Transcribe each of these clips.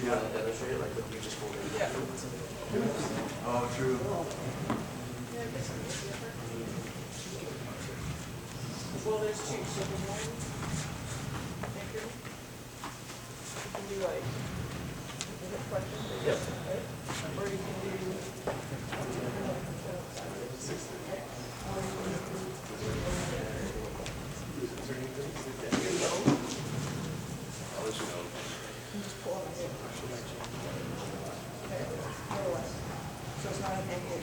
Yeah. Like you just hold it. Yeah. Oh, true. Well, there's two. So the one anchor, you can do like is it questions? Yep. Right? Or you can do I'll let you know. just pull on it. Okay, more or less. So it's not an angle.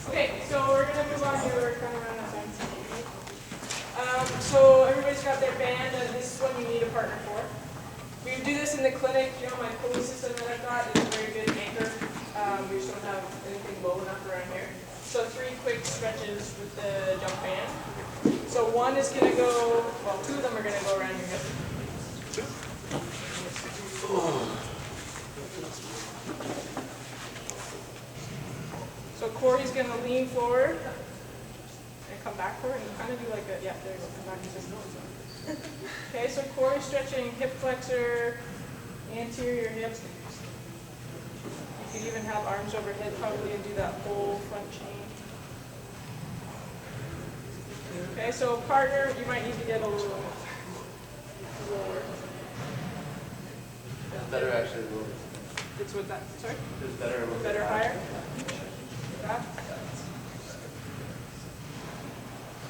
Okay, so we're gonna move on here. We're kind of running out of time. So everybody's got their band, and this is what you need a partner for. We do this in the clinic. You know, my pulley system that I've got is a very good anchor. We just don't have anything low enough around here. So 3 quick stretches with the jump band. So one is gonna go, well, 2 of them are gonna go around your hip. So Corey's going to lean forward and come back forward and kind of do like a, yeah, there you go, come back and just okay, so Corey's stretching hip flexor, anterior hips. You could even have arms overhead probably and do that whole front chain. Okay, so partner, you might need to get a little lower. It's better actually. It's with that, sorry? It's better. Better higher? Back.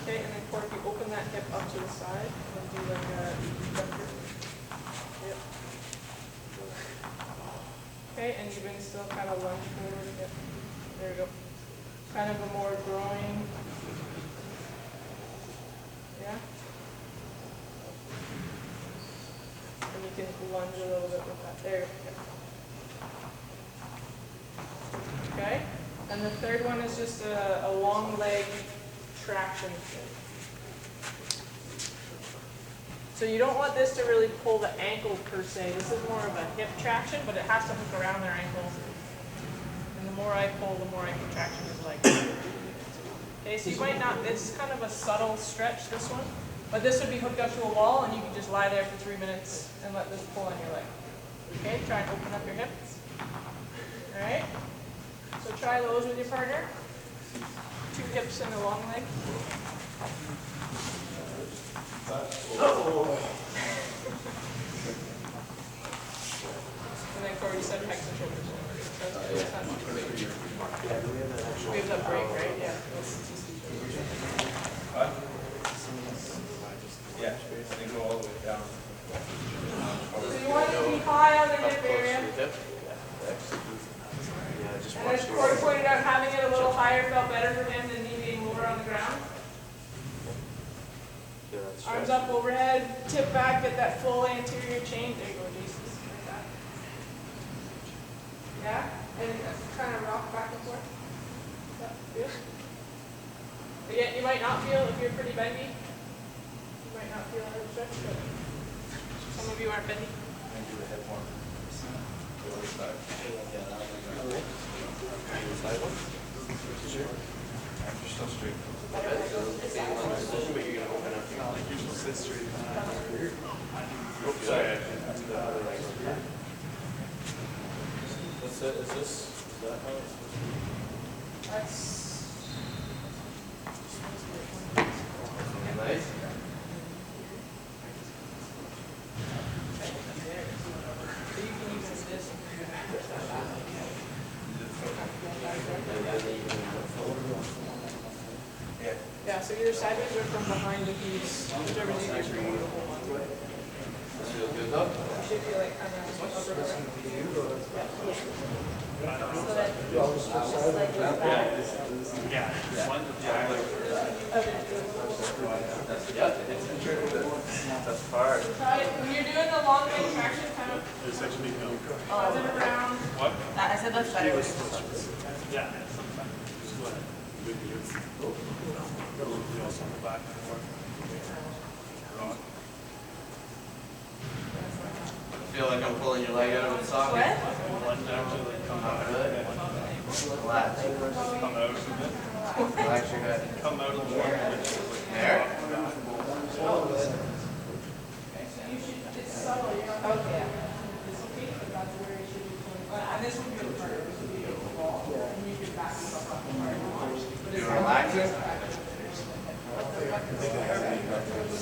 Okay, and then Corey, if you open that hip up to the side and do like a adductor. Yep. Okay, and you can still kind of lunge forward. Yep. There we go. Kind of a more groin. Yeah. And you can lunge a little bit with that. There you go. Okay, and the third one is just a long leg traction. So you don't want this to really pull the ankle per se. This is more of a hip traction, but it has to hook around their ankle. And the more I pull, the more I contraction is like. Okay, so you might not, it's kind of a subtle stretch, this one, but this would be hooked up to a wall and you can just lie there for 3 minutes and let this pull on your leg. Okay, try and open up your hips. All right. So try those with your partner. 2 hips and a long leg. And then Corey, you said pecs and shoulders. We have that break, right? Yeah. Yeah, they go all the way down. So you want to be high on the hip area. And as Corey pointed out, having it a little higher felt better for him than me being lower on the ground. Arms up overhead, tip back, get that full anterior chain. There you go, Jason. Like that. Yeah? And kind of rock back and forth. Yeah, good. Again, you might not feel, if you're pretty bendy, you might not feel a stretch, but some of you aren't bendy. And do the head more. The other side. Side one? Sure. And you're still straight. But you're gonna open up. Like you should sit straight. Oops, sorry. What's that? Is this? Is that how it's? That's Nice. yeah, so either sideways or from behind the piece, whichever's easier for you to hold on to it. This feels good though? You should feel like kind of upper right. So that That's hard. try it. When you're doing the long leg traction, kind of It's actually no. turn it around. What? I said that's better. Yeah. Just go ahead. You also on the back more. Rock. I feel like I'm pulling your leg out of its socket. What? One actually come out. Really? Relax. Come out a bit. Relax your head. Come out a little more. There?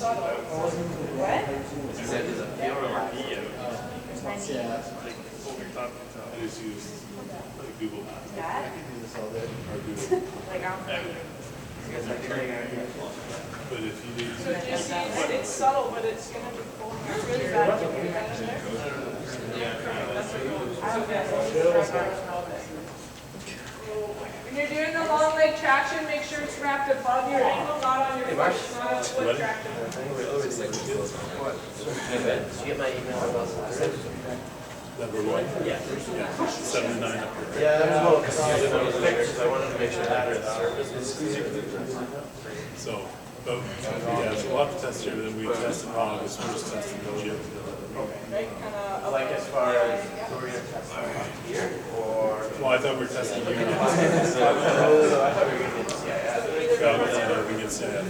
subtle. What? He said there's a feeling like Yeah. I just use like Google Maps. That? Or Google. Like I'm. But if you need So do you see, it's subtle, but it's gonna be full. It's really bad. Can you get that in there? That's what When you're doing the long leg traction, make sure it's wrapped above your ankle, not on your foot, not on foot traction. Did you get my email about number one? Yeah. 79 up there. Yeah, that was well, because I wanted to make sure that the surface was So, but yeah, so we'll have to test here. Then we tested wrong. This was tested the gym. Right, kinda like as far as so we're gonna test here or Well, I thought we were testing you. I thought we were gonna get CIF. Yeah, we can say that.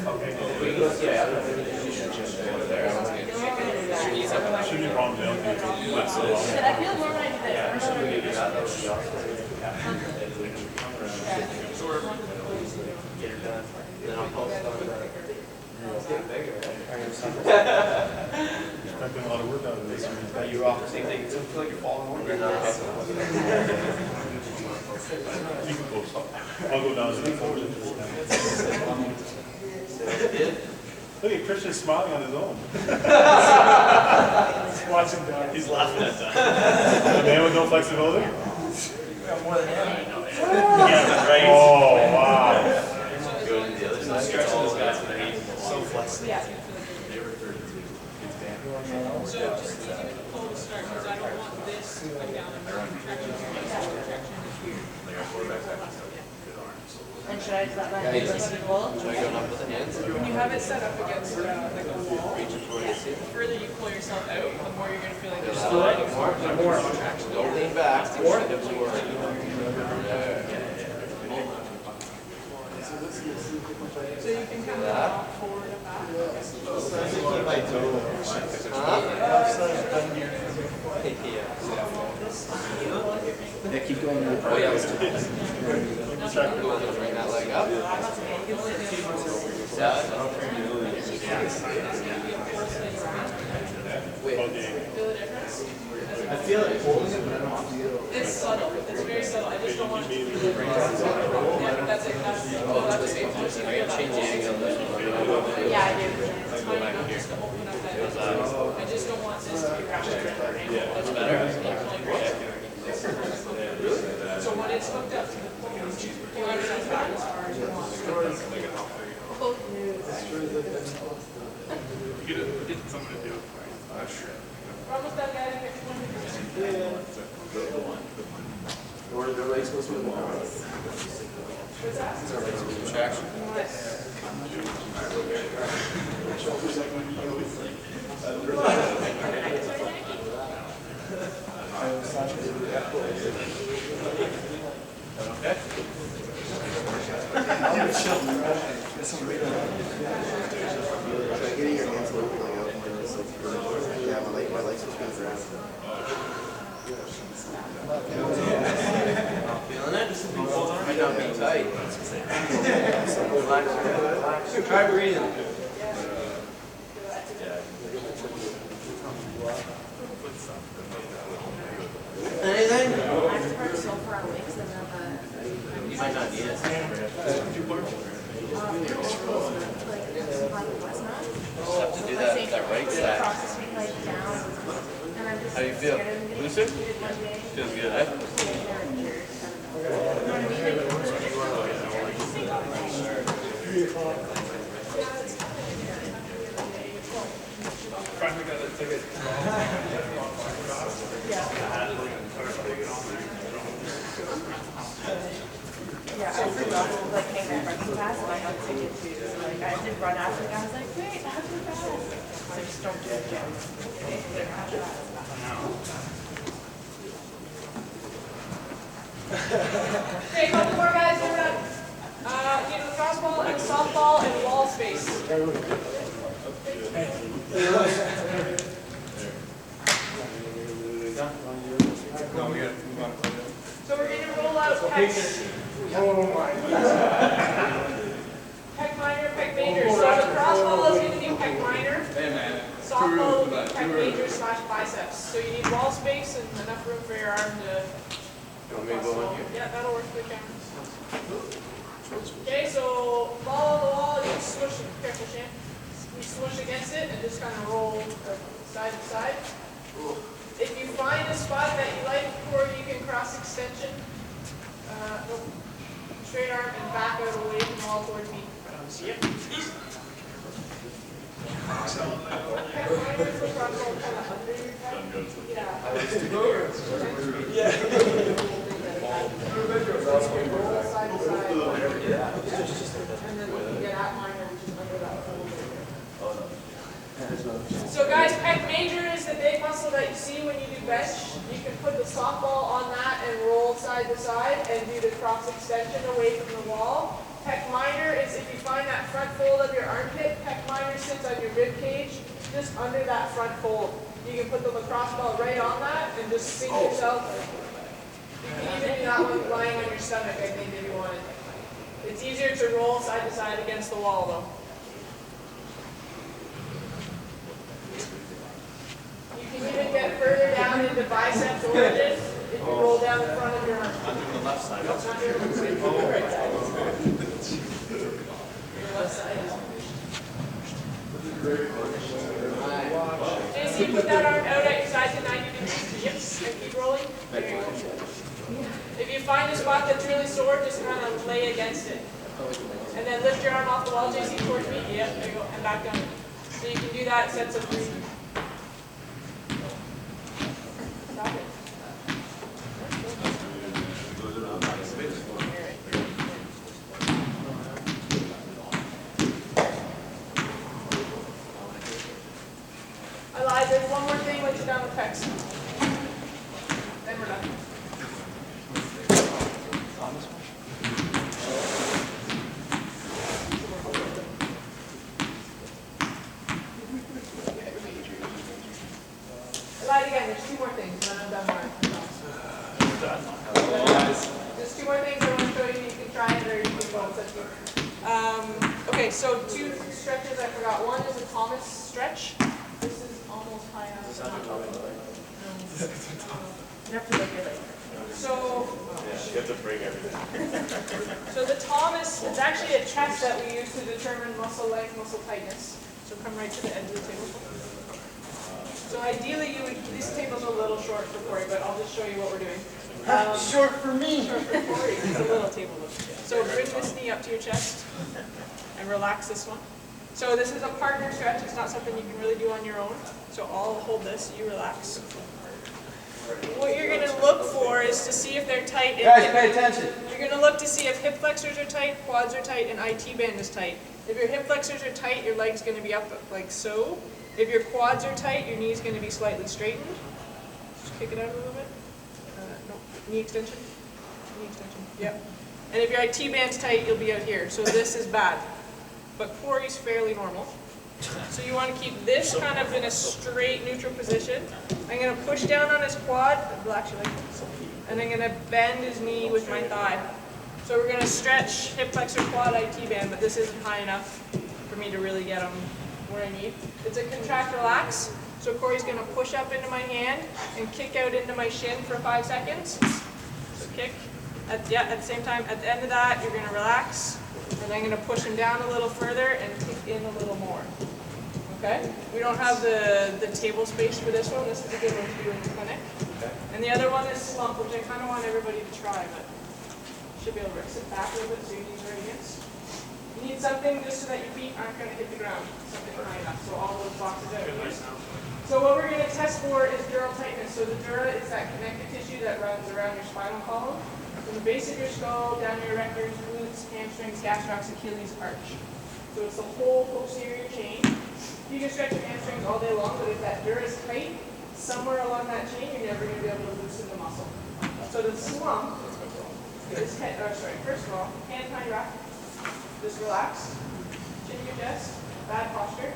We can go CIF. Should be wrong down here. That's so long. But I feel more like this. Yeah, should we do that? That was the get her done. Then I'll post on the it's getting bigger, right? Expecting a lot of work out of this. You're off the same thing. It doesn't feel like you're falling over. You're not. You can post. I'll go down to the phone. Look at Christian smiling on his own. He's watching down. He's laughing at that. A man with no flexibility? More than him. Yeah, right. Oh, wow. Go to the other side. Stretching this guy's feet. So flexible. Yeah. So just easy to pull to start, because I don't want this to come down and contraction. Contraction is here. And should I just let my hands like be full? Should I go up with the hands? When you have it set up against like a wall, the further you pull yourself out, the more you're going to feel like you're sliding. More contraction. Don't lean back. More. So you can kind of walk forward and back. Yeah, keep going. Oh yeah, let's do this. Bring that leg up. Feel the difference? I feel it holding it, but I don't feel. It's subtle. It's very subtle. I just don't want it to feel like yeah, that's it. That's it. Change the angle. Yeah, I do. It's fine enough just to open up that angle. I just don't want this to be wrapped around your ankle. That's better. So when it's hooked up to the pole, you understand back as far as you want. Both news. Get someone to do it. We're almost done, guys. Next one. Or their legs supposed to be long. What's that? Their legs supposed to be traction. Okay. Try getting your hands a little bit up and it's like, yeah, my legs are going to grab. Feeling it? Might not be tight. Relax. Try breathing. Anything? I've heard so far away, so You might not need it. Just have to do that right side. How do you feel? Looser? Feels good, eh? Finally got a ticket. Yeah, I forgot to like hang that running pass and I had to take it too. So like I did run after the guy. I was like, wait, I have to pass. So just don't do it again. Okay, a couple more guys. We're done. You know, crossball and softball and wall space. So we're going to roll out pecs. Pec minor, pec major. So the crossball is going to be pec minor. / biceps. So you need wall space and enough room for your arm to. You want me to go on here? Yeah, that'll work for the camera. Okay, so ball on the wall, you swoosh it, careful Shane. You swoosh against it and just kind of roll side to side. If you find a spot that you like, or you can cross extension, straight arm and back out away from the wall towards me. Yep. Side to side. And then you get out minor, which is under that fold. So guys, pec major is the big muscle that you see when you do bench. You can put the softball on that and roll side to side and do the cross extension away from the wall. Pec minor is if you find that front fold of your armpit, pec minor sits on your rib cage, just under that front fold. You can put the lacrosse ball right on that and just sink yourself. You can even do that one lying on your stomach, I think, if you wanted. It's easier to roll side to side against the wall though. You can even get further down into biceps origin if you roll down the front of your arm. Under the left side. Not your right side. Your left side is. JC, put that arm out at your side to 90 degrees. Yep, and keep rolling. There you go. If you find a spot that's really sore, just kind of lay against it. And then lift your arm off the wall, JC, towards me. Yep, there you go. And back down. So you can do that sets of 3. Stop it. I lied, there's one more thing once you're done with pecs. Then we're done. I lied again, there's 2 more things, and then I'm done mine. There's 2 more things I want to show you. You can try it or you can go. It's up to you. Okay, so 2 stretches I forgot. One is a Thomas stretch. This is almost high enough. You have to look at it. So, You have to bring everything. so the Thomas is actually a test that we use to determine muscle length, muscle tightness. So come right to the edge of the table. So ideally, this table's a little short for Corey, but I'll just show you what we're doing. Short for me. Short for Corey. It's a little table. So bring this knee up to your chest and relax this one. So this is a partner stretch. It's not something you can really do on your own. So I'll hold this. You relax. What you're going to look for is to see if they're tight. Guys, pay attention. You're going to look to see if hip flexors are tight, quads are tight, and IT band is tight. If your hip flexors are tight, your leg's going to be up like so. If your quads are tight, your knee's going to be slightly straightened. Just kick it out a little bit. No, knee extension. Knee extension. Yep. And if your IT band's tight, you'll be out here. So this is bad. But Corey's fairly normal. So you want to keep this kind of in a straight neutral position. I'm going to push down on his quad, relax your leg, and I'm going to bend his knee with my thigh. So we're going to stretch hip flexor, quad, IT band, but this isn't high enough for me to really get him where I need. It's a contract relax. So Corey's going to push up into my hand and kick out into my shin for 5 seconds. So kick. At the same time, at the end of that, you're going to relax. And I'm going to push him down a little further and kick in a little more. Okay? We don't have the table space for this one. This is a good one to do in the clinic. Okay. And the other one is slump, which I kind of want everybody to try, but should be able to sit back a little bit so your knees are against. You need something just so that your feet aren't going to hit the ground. Something high enough, so all those boxes out here. So what we're going to test for is dural tightness. So the dura is that connective tissue that runs around your spinal column. From the base of your skull, down your erectors, glutes, hamstrings, gastrocs, Achilles, arch. So it's the whole posterior chain. You can stretch your hamstrings all day long, but if that dura is tight, somewhere along that chain, you're never going to be able to loosen the muscle. So the slump is, first of all, hand behind your back. Just relax. Chin to your chest. Bad posture.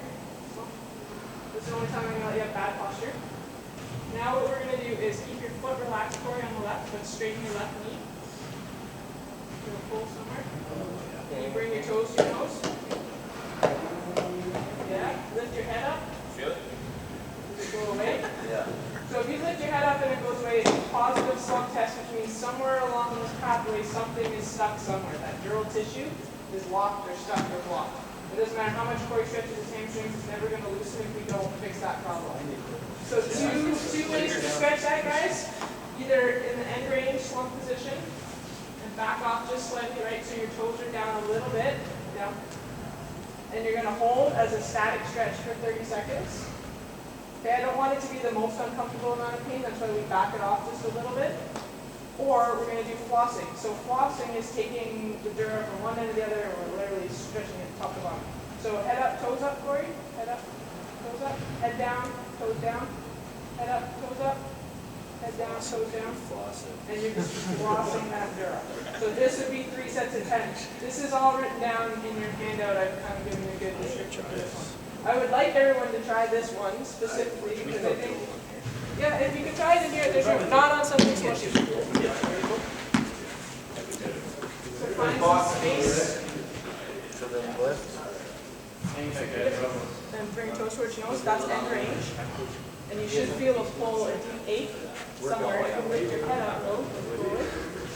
This is the only time I'm going to let you have bad posture. Now what we're going to do is keep your foot relaxed, Corey, on the left, but straighten your left knee. You're going to pull somewhere. Can you bring your toes to your nose? Yeah. Lift your head up. Feel it? Does it go away? Yeah. somewhere along this pathway, something is stuck somewhere. That dural tissue is locked or stuck or blocked. It doesn't matter how much Corey stretches his hamstrings, it's never going to loosen if we don't fix that problem. So two ways to stretch that, guys. Either in the end range slump position and back off just slightly, right? So your toes are down a little bit, down. And you're going to hold as a static stretch for 30 seconds. Okay, I don't want it to be the most uncomfortable amount of pain, that's why we back it off just a little bit. Or we're going to do flossing. So flossing is taking the dura from one end to the other, and we're literally stretching it top to bottom. So head up, toes up, Corey. Head up, toes up. Head down, toes down. Head up, toes up. Head down, toes down. And you're just flossing that dura. So this would be 3 sets of 10. This is all written down in your handout. I've kind of given you a good description for this one. I would like everyone to try this one specifically because I think, yeah, if you could try it in here, there's room, not on something squishy. So find some space. And bring toes towards your nose. That's end range. And you should feel a pull, a deep ache somewhere. You can lift your head up, low,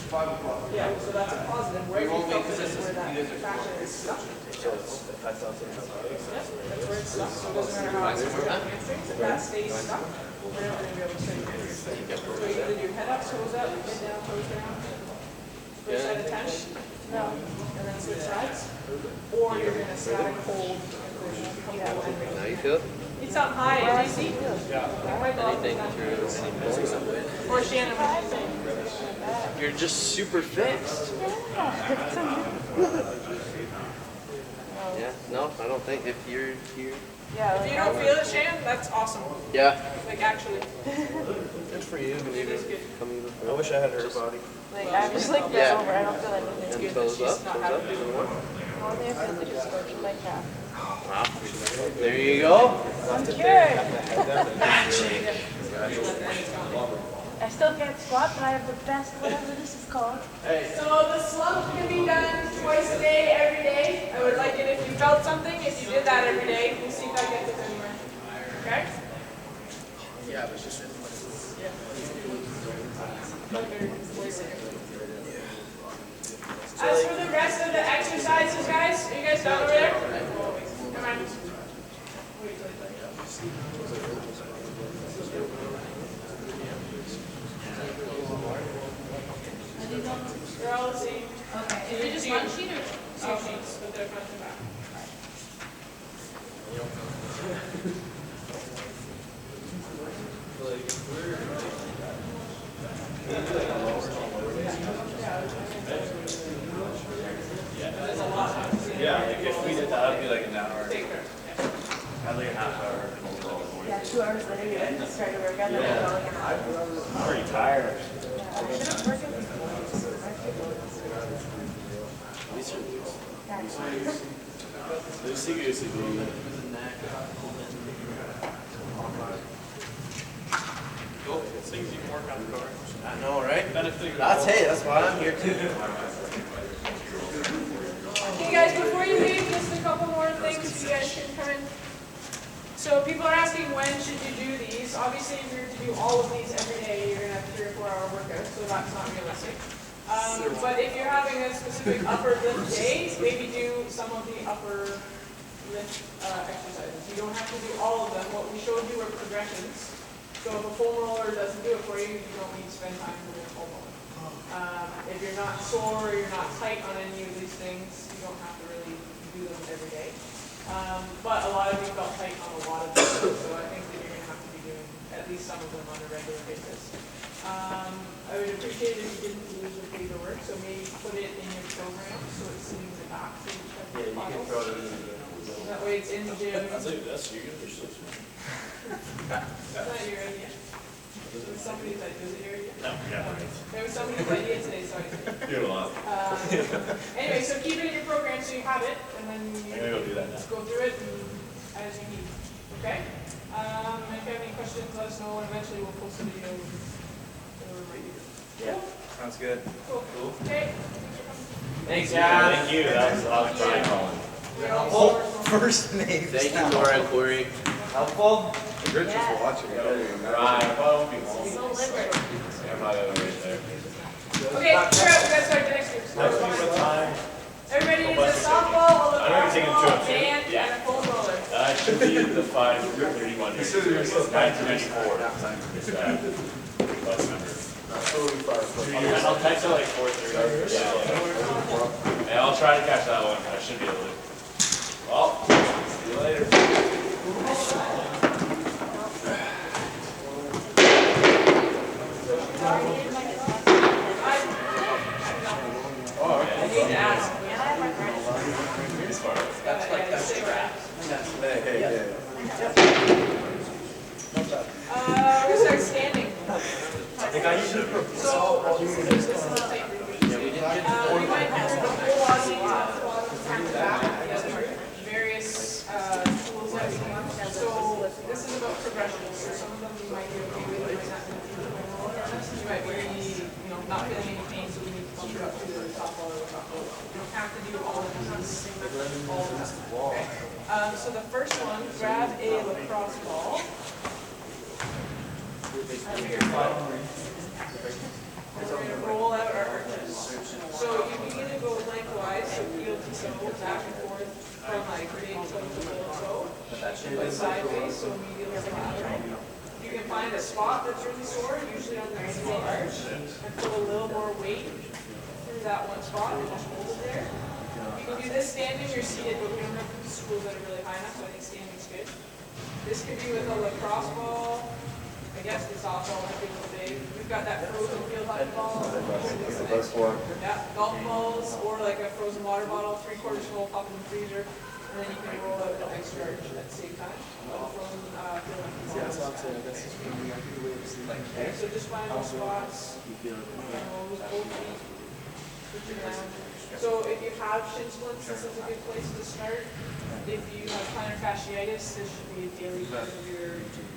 forward. Yeah, so that's a positive. Where you focus is where that traction is stuck. Yep, that's where it's stuck. So it doesn't matter how it's stuck on hamstrings. If that stays stuck, we're not going to be able to straighten your hamstrings. So you either do head up, toes up, head down, toes down. Switch side of 10. No. And then switch sides. Or you're going to static hold. Now you feel it? Need something high, JC? Anything or Shannon, what do you think? You're just super fixed. Yeah, no, I don't think if you're here. If you don't feel it, Shannon, that's awesome. Yeah. Like actually. Good for you. It is good. I wish I had her body. Like, I'm just like this Yeah. over, I don't feel anything. And good toes that she's up, not toes having up. to do Some more. Only I feel like a scorch in my calf. Wow. There you go. I'm cured. I still can't squat, but I have the best, whatever this is called. So the slump can be done twice a day, every day. I would like it if you felt something, if you did that every day. We'll see if that gets us anywhere. Okay? Yeah, but it's just As for the rest of the exercises, guys, are you guys done over there? Come on. They're all the same. Okay, is it just one sheet or Two sheets, but they're front and back. Yeah, like if we did that, it'd be like an hour. Take her. I'd like a half hour. Yeah, 2 hours later, you have to start to work on that. I'm pretty tired. I should have worked with Loosey goosey, baby. I know, right? That's hey, that's why I'm here too. Okay, guys, before you leave, just a couple more things so you guys can come in. So people are asking when should you do these. Obviously, if you were to do all of these every day, you're going to have 3 or 4 hour workouts, so that's not realistic. But if you're having a specific upper lift day, maybe do some of the upper lift exercises. You don't have to do all of them. What we showed you were progressions. So if a foam roller doesn't do it for you, you don't need to spend time doing a foam roller. If you're not sore or you're not tight on any of these things, you don't have to really do them every day. But a lot of you felt tight on a lot of them, so I think that you're going to have to be doing at least some of them on a regular basis. I would appreciate it if you didn't lose your paperwork, so maybe put it in your program so it's sitting in the back. So you check the files. That way it's in the gym. That's you guys are so smart. That's not your idea. It was somebody's idea. Was it your idea? No, yeah. There was somebody's idea today, so I did. You're a lot. Anyway, so keep it in your program so you have it, and then you I'm gonna go do that now. just go through it and as you need. Okay? If you have any questions, let us know, and eventually we'll post a video. Yeah. Sounds good. Cool. Okay. Thanks, guys. Thank you. That was fine, Colin. Oh, first name. Thank you, Laura and Corey. Helpful? Rich is watching. Right. I thought it would be home. So liver. I'm not over right there. Okay, we're up. We gotta start the next group. Next week, what time? Everybody needs a softball, a I know you're taking lacrosse two ball, of two. band, Yeah. and a foam roller. I should be at the 5:31 here. 1994. Bus number. And I'll text it like 4:30. Yeah. And I'll try to catch that one. I should be able to. Well, see you later. I need to ask. That's like, that's trap. Hey, hey, hey. We're gonna start standing. So, this is the thing. We might enter the whole body front to back, various tools that we can. So, this is about progression. So some of them you might be okay with, might not be okay with. You might be, not feeling any pain, so we need to bump it up to the top wall or the top wall. You don't have to do all of these, all of this. Okay. So the first one, grab a lacrosse ball. Under your foot. And we're gonna roll out our arches. So you can either go lengthwise, so heel to toe, back and forth, from like big toe to little toe. Like sideways, so medial to lateral. You can find a spot that's really sore, usually on the medial arch, and put a little more weight through that one spot and just hold it there. You can do this standing or seated, but we don't have schools that are really high enough, so I think standing's good. This could be with a lacrosse ball. I guess the softball might be a little big. We've got that frozen field hockey ball. That's the best one. Yeah, golf balls or like a frozen water bottle, 3/4 full, pop in the freezer, and then you can roll out an ice charge at the same time. Like a frozen field hockey ball. Okay, so just find those spots. Those both feet. Put your down. So if you have shin splints, this is a good place to start. If you have plantar fasciitis, this should be a daily part of your routine.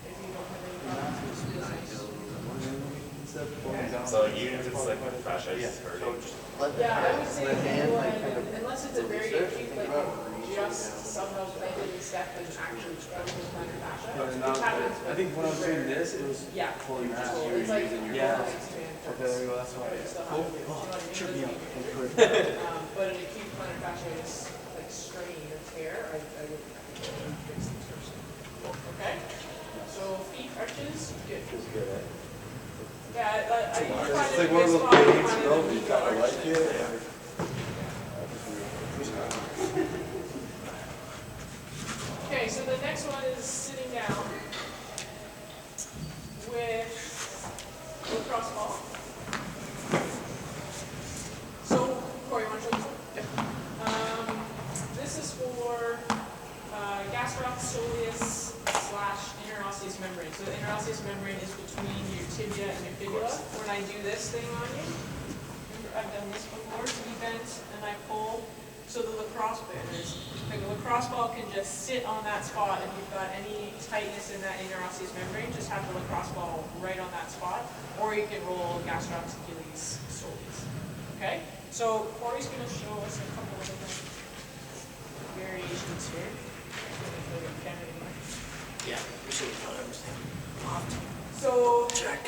If you don't have any problems, this feels nice. So even if it's like fasciitis hurting. Yeah, I would say go ahead, unless it's a very acute, like just somehow planted and step and actually struggling with plantar fascia. Which happens I think when I was doing this, it was yeah, pulling that. so it's like Yeah. expand. Okay, there you go, that's why. Tripped me up. But an acute plantar fasciitis, like strain or tear, I would fix this first. Okay? So feet arches, good. Yeah, I It's find it like a one of good those spot to things, find you know, it you in kind of the like arch. it. Okay, so the next one is sitting down with lacrosse ball. So, Corey, you want to show this one? This is for gastroc soleus / interosseous membrane. So the interosseous membrane is between your tibia and your fibula. When I do this thing on you, remember I've done this before, so you bend and I pull. So the lacrosse ball can just sit on that spot. If you've got any tightness in that interosseous membrane, just have the lacrosse ball right on that spot. Or you can roll gastroc Achilles soleus. Okay? So Corey's going to show us a couple of different variations here. Yeah, we should have done everything. So Check.